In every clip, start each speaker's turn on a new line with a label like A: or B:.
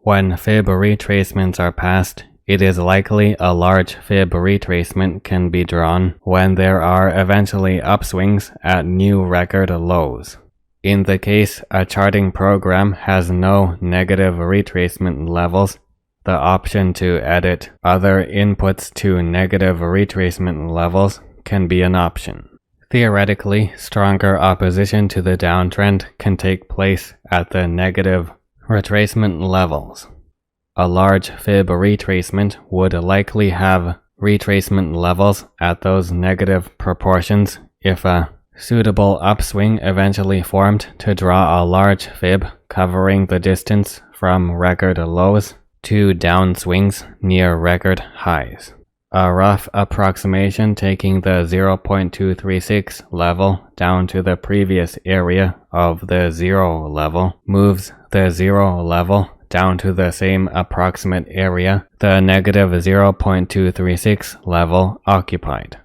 A: When fib retracements are passed, it is likely a large fib retracement can be drawn when there are eventually upswings at new record lows. In the case a charting program has no negative retracement levels, the option to edit other inputs to negative retracement levels can be an option. Theoretically, stronger opposition to the downtrend can take place at the negative retracement levels. A large fib retracement would likely have retracement levels at those negative proportions if a suitable upswing eventually formed to draw a large fib covering the distance from record lows to downswings near record highs. A rough approximation taking the 0.236 level down to the previous area of the 0 level moves the 0 level down to the same approximate area the negative 0.236 level occupied.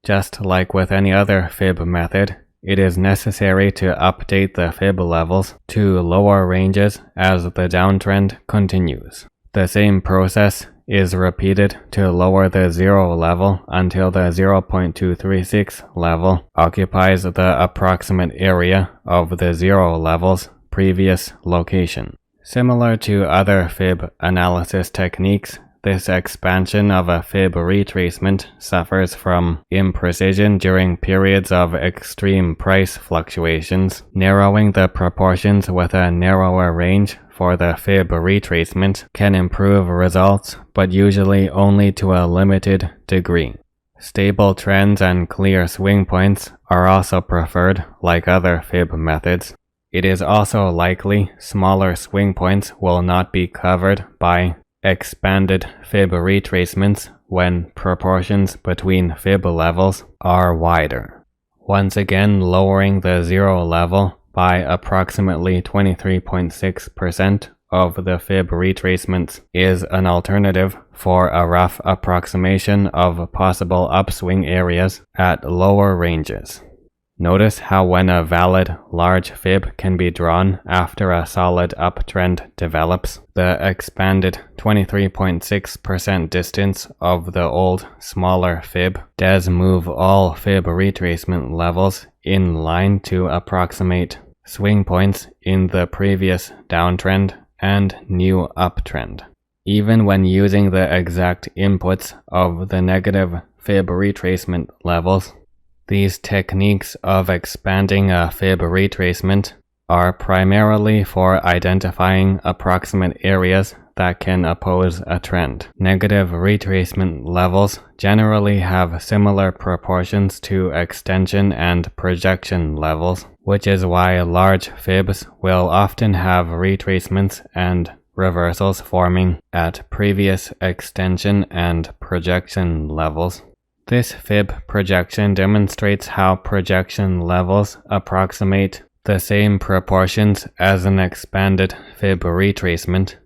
A: Just like with any other fib method, it is necessary to update the fib levels to lower ranges as the downtrend continues. The same process is repeated to lower the 0 level until the 0.236 level occupies the approximate area of the 0 level's previous location. Similar to other fib analysis techniques, this expansion of a fib retracement suffers from imprecision during periods of extreme price fluctuations. Narrowing the proportions with a narrower range for the fib retracement can improve results, but usually only to a limited degree. Stable trends and clear swing points are also preferred, like other fib methods. It is also likely smaller swing points will not be covered by expanded fib retracements when proportions between fib levels are wider. Once again, lowering the 0 level by approximately 23.6% of the fib retracements is an alternative for a rough approximation of possible upswing areas at lower ranges. Notice how when a valid large fib can be drawn after a solid uptrend develops, the expanded 23.6% distance of the old smaller fib does move all fib retracement levels in line to approximate swing points in the previous downtrend and new uptrend. Even when using the exact inputs of the negative fib retracement levels, these techniques of expanding a fib retracement are primarily for identifying approximate areas that can oppose a trend. Negative retracement levels generally have similar proportions to extension and projection levels, which is why large fibs will often have retracements and reversals forming at previous extension and projection levels. This fib projection demonstrates how projection levels approximate the same proportions as an expanded fib retracement.